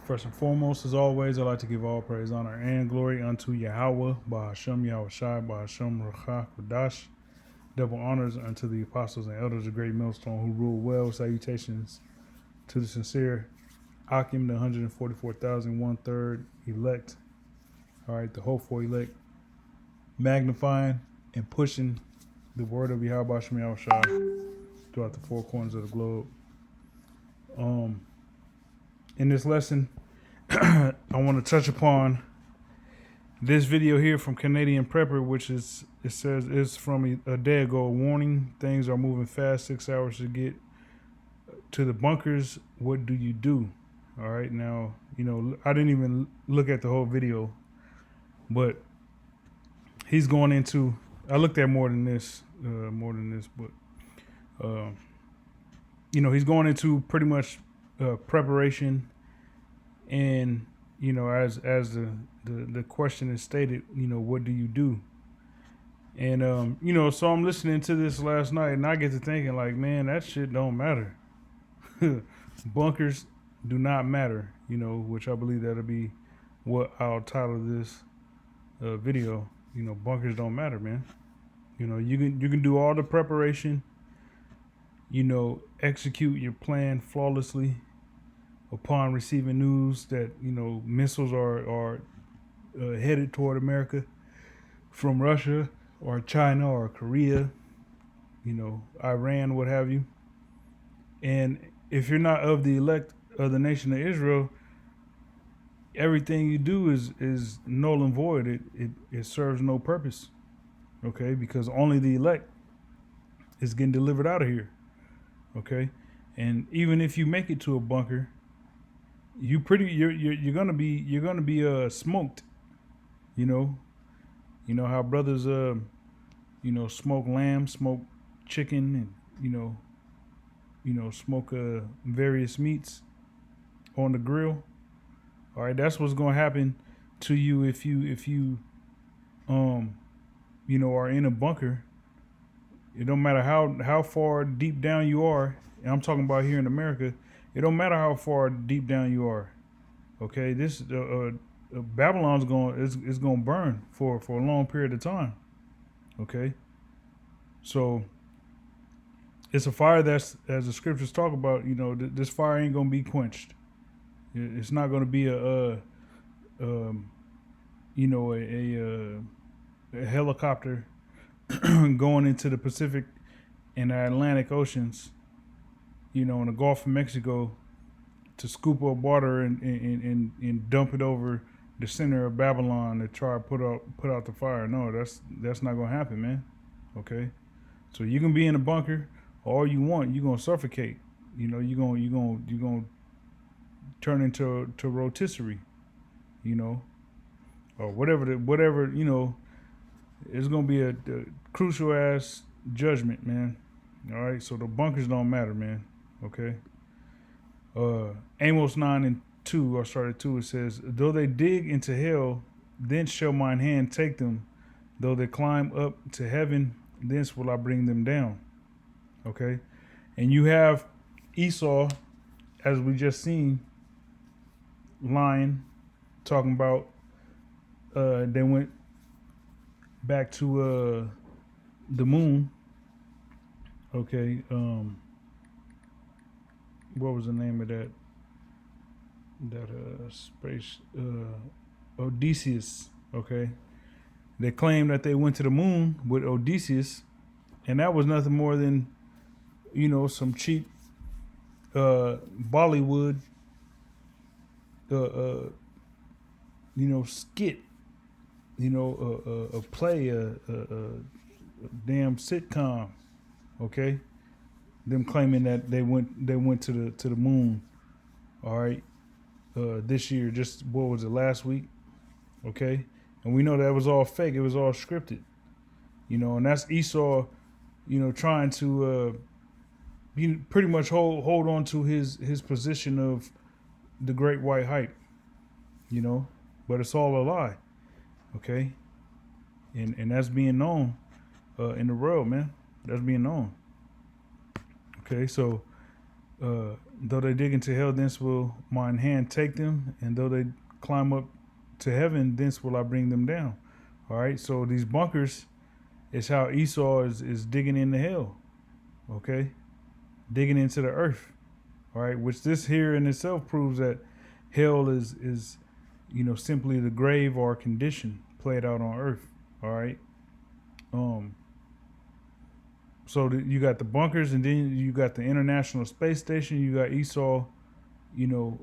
First and foremost, as always, I'd like to give all praise, honor, and glory unto Yahweh, Bahashem Yahweh Shai, Bahashem Ruchah Kodash. Double honors unto the apostles and elders of Great Millstone who rule well. Salutations to the sincere Akim, the 144,000, one-third elect. All right, the hopeful elect, magnifying and pushing the word of Yahweh Bahashem Yahweh Shai throughout the four corners of the globe. In this lesson, I want to touch upon this video here from Canadian Prepper, which is, it says, is from a day ago. Warning, things are moving fast, 6 hours to get to the bunkers. What do you do? All right, now, I didn't even look at the whole video, but he's going into, I looked at more than this, but, he's going into pretty much preparation. And, as the question is stated, what do you do? And, so I'm listening to this last night and I get to thinking like, man, that shit don't matter. Bunkers do not matter, which I believe that'll be what I'll title this video. Bunkers don't matter, man. You can do all the preparation, execute your plan flawlessly upon receiving news that missiles are headed toward America from Russia or China or Korea, Iran, what have you. And if you're not of the elect of the nation of Israel, everything you do is null and void. It serves no purpose. Okay, because only the elect is getting delivered out of here. Okay, and even if you make it to a bunker, you're gonna be smoked. How brothers smoke lamb, smoke chicken, and smoke various meats on the grill. All right, that's what's gonna happen to you if you are in a bunker. It don't matter how far deep down you are, and I'm talking about here in America. It don't matter how far deep down you are. Okay, this Babylon's going to burn for a long period of time. Okay, so it's a fire that's, as the scriptures talk about, this fire ain't going to be quenched. It's not going to be a helicopter going into the Pacific and the Atlantic Oceans, in the Gulf of Mexico, to scoop up water and dump it over the center of Babylon to try to put out the fire. No, that's not gonna happen, man. Okay, so you can be in a bunker all you want. You're gonna suffocate. You're gonna turn into rotisserie. Or whatever. It's gonna be a crucial ass judgment, man. All right, so the bunkers don't matter, man. Okay. Amos 9:2, or started 2, it says, though they dig into hell, thence shall mine hand take them. Though they climb up to heaven, thence will I bring them down. Okay. And you have Esau, as we just seen, lying, talking about they went back to the moon. Okay, what was the name of that space? Odysseus. Okay, they claimed that they went to the moon with Odysseus, and that was nothing more than some cheap Bollywood skit, a play, a damn sitcom. Okay, them claiming that they went to the moon. All right, this year, just what was it, last week? Okay, and we know that was all fake. It was all scripted. And that's Esau, trying to pretty much hold on to his position of the great white hype. But it's all a lie. Okay, and that's being known in the world, man. That's being known. Okay, so Though they dig into hell, thence will mine hand take them, and though they climb up to heaven, thence will I bring them down. All right, so these bunkers is how Esau is digging into hell, okay? Digging into the earth, all right? Which this here in itself proves that hell is simply the grave or condition played out on earth, all right? Um, so you got the bunkers, and then you got the International Space Station. You got Esau, you know,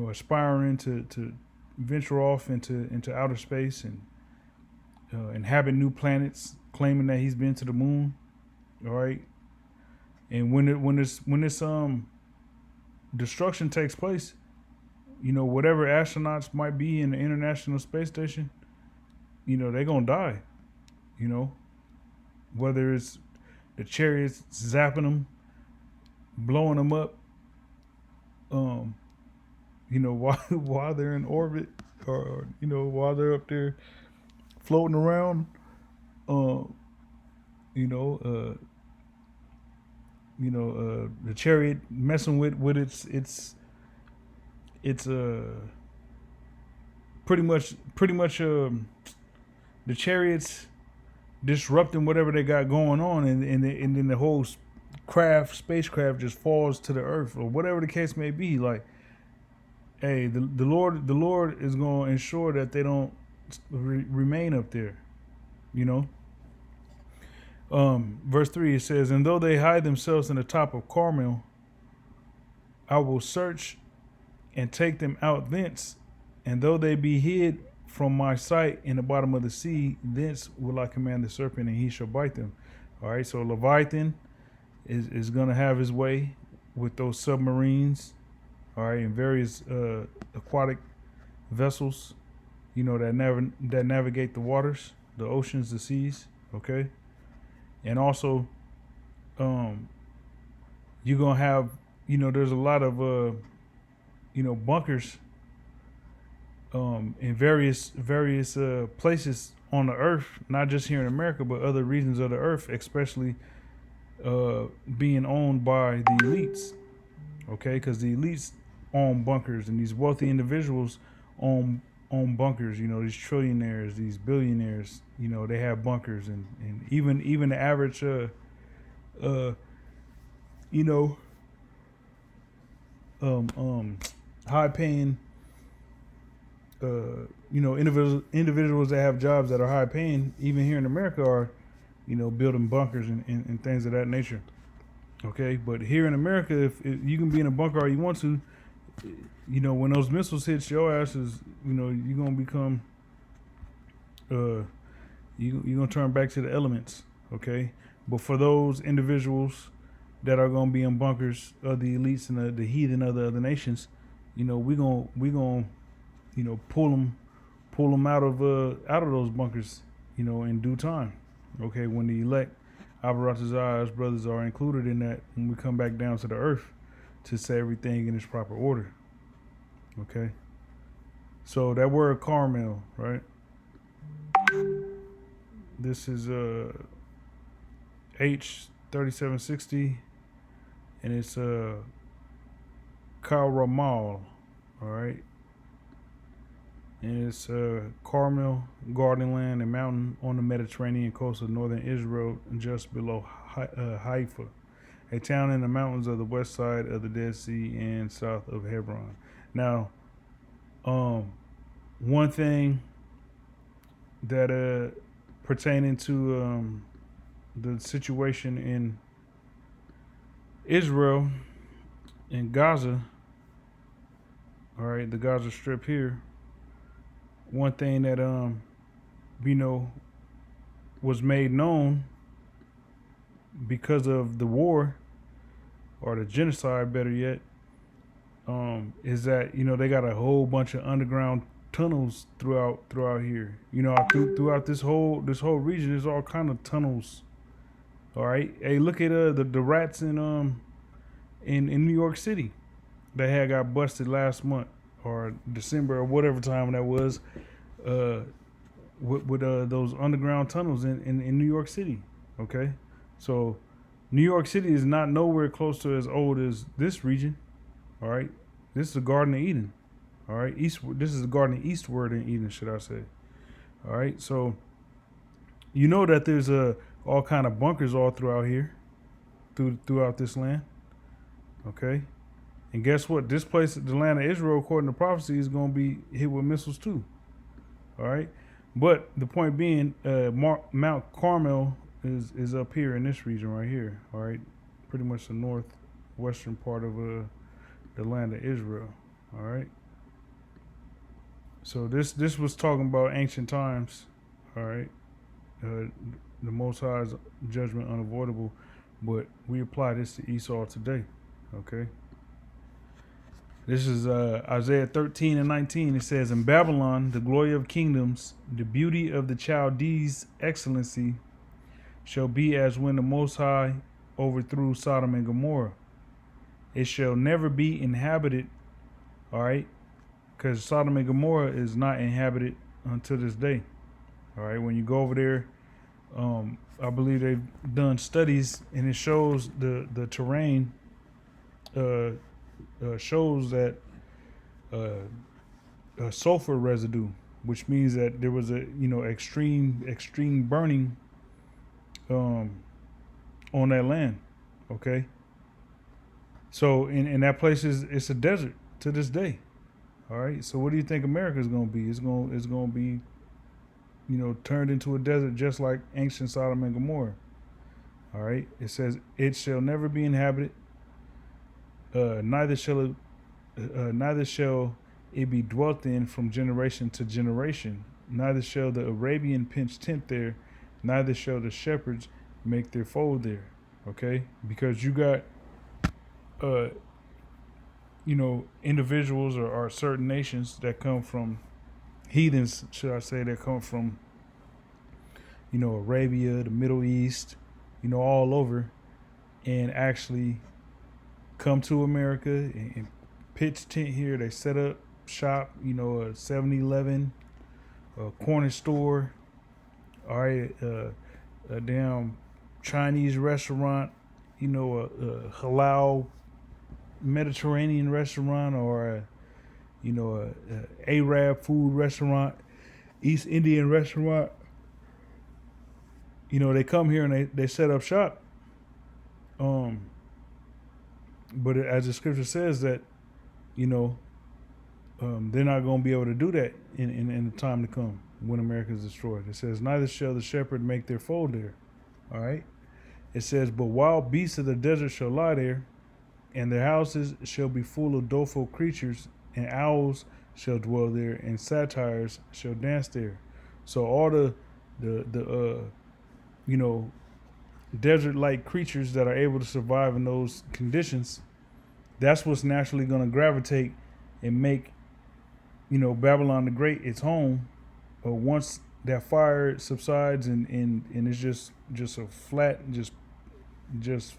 aspiring to venture off into outer space and inhabit new planets, claiming that he's been to the moon. All right, and when this destruction takes place, whatever astronauts might be in the International Space Station, they're gonna die. You know, whether it's the chariots zapping them, blowing them up, while they're in orbit, or while they're up there floating around, um, you know, uh, the chariot messing with its pretty much the chariots disrupting whatever they got going on, and then the whole spacecraft just falls to the earth, or whatever the case may be. Like, hey, the Lord is going to ensure that they don't remain up there. You know. Verse 3, it says, "And though they hide themselves in the top of Carmel, I will search and take them out thence. And though they be hid from my sight in the bottom of the sea, thence will I command the serpent, and he shall bite them." All right, so Leviathan is going to have his way with those submarines, all right, and various aquatic vessels, that navigate the waters, the oceans, the seas, okay? And also, you're going to have, there's a lot of, bunkers in various places on the earth, not just here in America, but other regions of the earth, especially being owned by the elites, okay? Because the elites own bunkers, and these wealthy individuals own bunkers. These trillionaires, these billionaires, they have bunkers, and even the average, you know, high paying, individuals that have jobs that are high paying, even here in America, are, building bunkers and things of that nature. Okay, but here in America, if you can be in a bunker all you want to, when those missiles hit your asses, you're gonna become, you're gonna turn back to the elements. Okay, but for those individuals that are gonna be in bunkers of the elites and the heathen of the other nations, we gonna pull them out of those bunkers, in due time. Okay, when the elect Abaratazar's brothers are included in that, when we come back down to the earth to set everything in its proper order. Okay, so that word Carmel, right? This is H3760, and it's Karamal, all right. And it's Carmel, garden land, and mountain on the Mediterranean coast of northern Israel, just below Haifa, a town in the mountains of the west side of the Dead Sea and south of Hebron. Now, one thing that pertaining to the situation in Israel and Gaza, all right, the Gaza Strip here. One thing that was made known because of the war, or the genocide, better yet, is that they got a whole bunch of underground tunnels throughout here. Throughout this whole region, there's all kind of tunnels. All right, hey, look at the rats in New York City. They had got busted last month, or December, or whatever time that was, with those underground tunnels in New York City. Okay, so New York City is not nowhere close to as old as this region. All right, this is the Garden of Eden. All right, this is the Garden of Eastward in Eden, should I say? All right, so you know that there's all kind of bunkers all throughout here, throughout this land. Okay, and guess what? This place, the land of Israel, according to prophecy, is going to be hit with missiles too. All right, but the point being, Mount Carmel is up here in this region right here. All right, pretty much the northwestern part of the land of Israel. All right. So this was talking about ancient times. All right. The Most High's judgment unavoidable, but we apply this to Esau today. Okay. This is Isaiah 13 and 19. It says, "In Babylon, the glory of kingdoms, the beauty of the Chaldees' excellency, shall be as when the Most High overthrew Sodom and Gomorrah. It shall never be inhabited." All right, because Sodom and Gomorrah is not inhabited until this day. All right, when you go over there, I believe they've done studies, and it shows the terrain shows that sulfur residue, which means that there was a extreme burning on that land. Okay, so in that place it's a desert to this day. All right, so what do you think America is going to be? It's going to be, turned into a desert, just like ancient Sodom and Gomorrah. All right, it says it shall never be inhabited. Neither shall it be dwelt in from generation to generation. Neither shall the Arabian pitch tent there. Neither shall the shepherds make their fold there. Okay, because you got individuals or certain nations that come from heathens, should I say, that come from, Arabia, the Middle East, all over, and actually come to America and pitch tent here. They set up shop, a 7-Eleven, a corner store, all right, a damn Chinese restaurant, a halal Mediterranean restaurant, or a Arab food restaurant, East Indian restaurant. They come here and they set up shop. But as the scripture says that, they're not going to be able to do that in the time to come when America is destroyed. It says, "Neither shall the shepherd make their fold there." All right. It says, "But wild beasts of the desert shall lie there, and their houses shall be full of doleful creatures, and owls shall dwell there, and satyrs shall dance there." So all the desert-like creatures that are able to survive in those conditions, that's what's naturally going to gravitate and make, Babylon the Great its home. Once that fire subsides and it's just a flat, just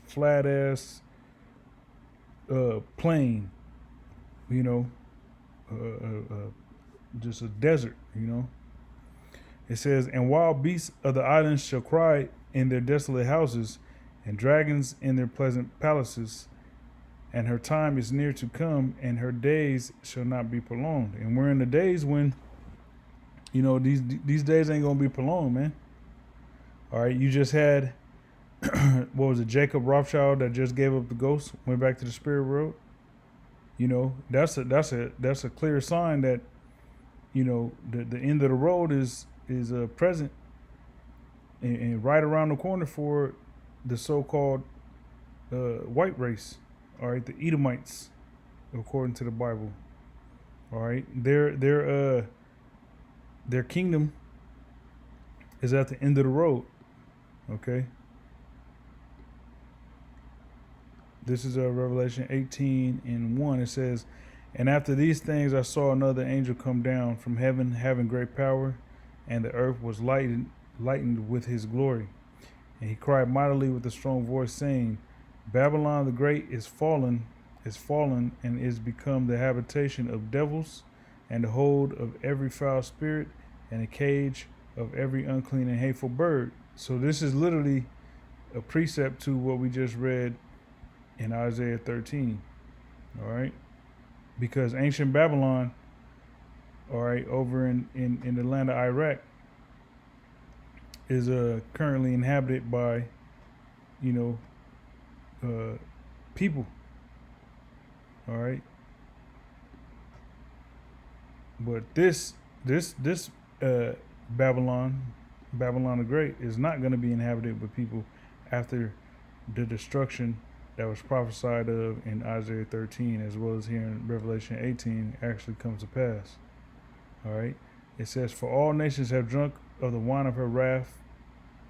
flat ass plain, just a desert, It says, "And wild beasts of the islands shall cry in their desolate houses, and dragons in their pleasant palaces. And her time is near to come, and her days shall not be prolonged." And we're in the days when, these days ain't gonna be prolonged, man. All right, you just had, what was it, Jacob Rothschild that just gave up the ghost, went back to the spirit world. That's a clear sign that, the end of the road is present and right around the corner for the so-called white race. All right, the Edomites, according to the Bible. All right, their kingdom is at the end of the road. Okay. This is Revelation 18:1. It says, "And after these things I saw another angel come down from heaven, having great power, and the earth was lightened with his glory. And he cried mightily with a strong voice, saying, Babylon the Great is fallen, and is become the habitation of devils, and the hold of every foul spirit, and a cage of every unclean and hateful bird." So this is literally a precept to what we just read in Isaiah 13. All right, because ancient Babylon, all right, over in the land of Iraq, is currently inhabited by, you know, people. All right, but this Babylon, Babylon the Great, is not going to be inhabited with people after the destruction that was prophesied of in Isaiah 13, as well as here in Revelation 18, actually comes to pass. All right, it says, "For all nations have drunk of the wine of her wrath."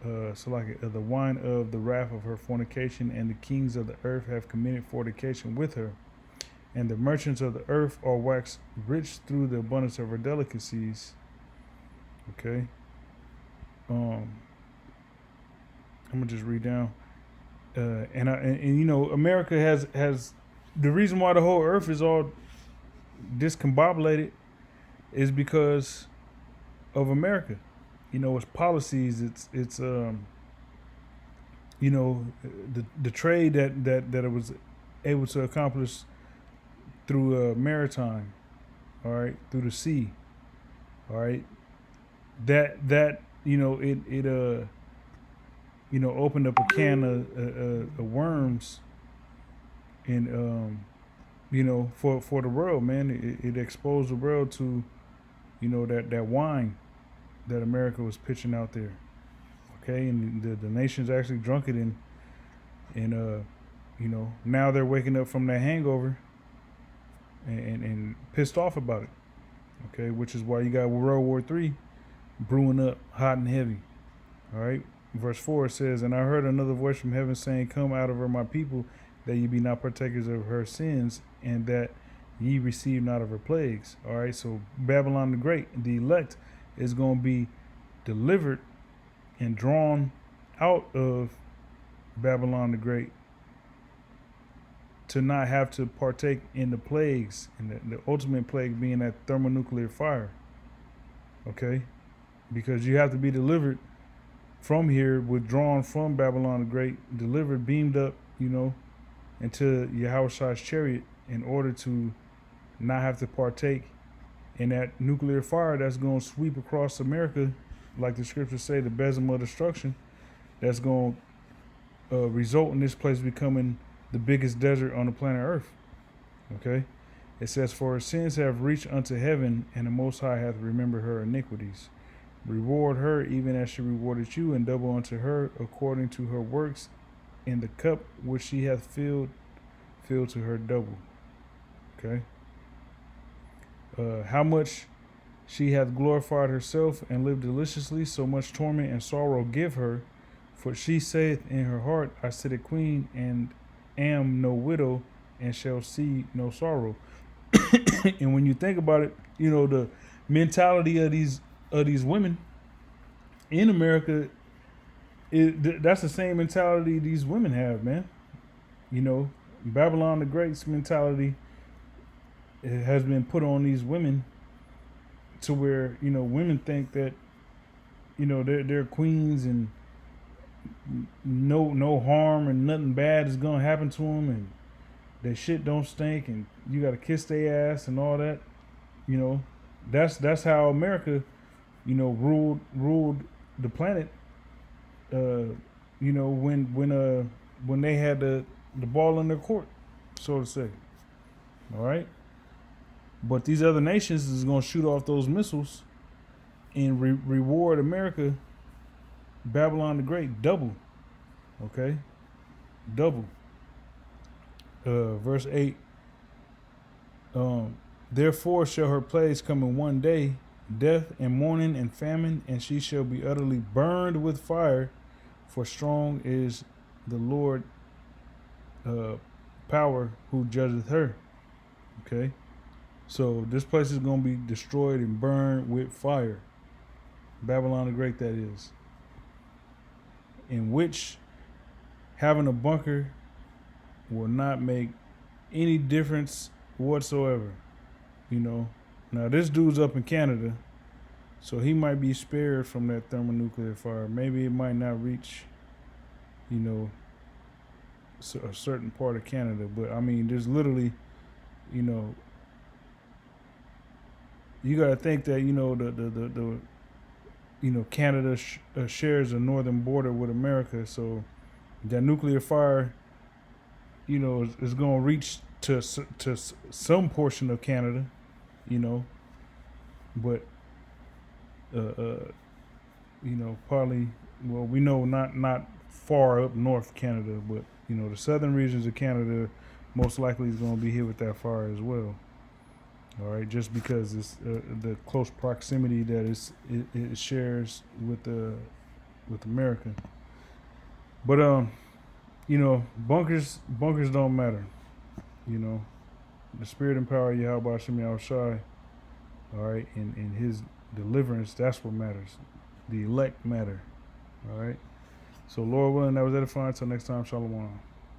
The wine of the wrath of her fornication, and the kings of the earth have committed fornication with her, and the merchants of the earth are waxed rich through the abundance of her delicacies. Okay. I'm gonna just read down. And you know, America has the reason why the whole earth is all discombobulated is because of America. You know, its policies, it's you know, the trade that it was able to accomplish through maritime, all right, through the sea, all right, that you know, it you know, opened up a can of worms, and you know, for the world, man, it exposed the world to, you know, that wine that America was pitching out there. Okay, and the nations actually drunk it, and you know, now they're waking up from that hangover and pissed off about it. Okay, which is why you got World War III brewing up hot and heavy. All right, verse 4 says, "And I heard another voice from heaven saying, Come out of her, my people, that ye be not partakers of her sins, and that ye receive not of her plagues." All right, so Babylon the Great, the elect, is going to be delivered and drawn out of Babylon the Great to not have to partake in the plagues, and the ultimate plague being that thermonuclear fire. Okay, because you have to be delivered from here, withdrawn from Babylon the Great, delivered, beamed up, you know, into Yahushua's chariot in order to not have to partake in that nuclear fire that's going to sweep across America, like the scriptures say, the besom of destruction, that's going to result in this place becoming the biggest desert on the planet Earth. Okay? It says, "For her sins have reached unto heaven, and the Most High hath remembered her iniquities. Reward her even as she rewarded you, and double unto her according to her works, in the cup which she hath filled to her double." Okay? How much she hath glorified herself and lived deliciously, so much torment and sorrow give her. For she saith in her heart, I sit a queen, and am no widow, and shall see no sorrow. And when you think about it, you know, the mentality of these women in America, that's the same mentality these women have, man. You know, Babylon the Great's mentality, it has been put on these women to where, you know, women think that, you know, they're queens, and no harm and nothing bad is gonna happen to them, and their shit don't stink, and you gotta kiss their ass and all that. You know, that's how America, you know, ruled the planet. You know, when they had the ball in their court, so to say. All right. But these other nations is gonna shoot off those missiles and reward America, Babylon the Great, double. Okay, double. Verse 8. Therefore shall her plagues come in one day, death and mourning and famine, and she shall be utterly burned with fire, for strong is the Lord power who judgeth her. Okay, so this place is going to be destroyed and burned with fire. Babylon the Great, that is. In which having a bunker will not make any difference whatsoever. You know, now this dude's up in Canada, so he might be spared from that thermonuclear fire. Maybe it might not reach, you know, a certain part of Canada. But I mean, there's literally, you know, you got to think that the Canada shares a northern border with America, so that nuclear fire, is going to reach to some portion of Canada, you know, but uh, uh, probably, well, we know not far up north Canada, but the southern regions of Canada most likely is going to be hit with that fire as well. All right, just because it's the close proximity that it shares with America. But bunkers don't matter. You know, the spirit and power of Yahweh Shem Yahushai, all right, and his deliverance, that's what matters. The elect matter. All right. So Lord willing, that was edifying. Until next time, Shalom.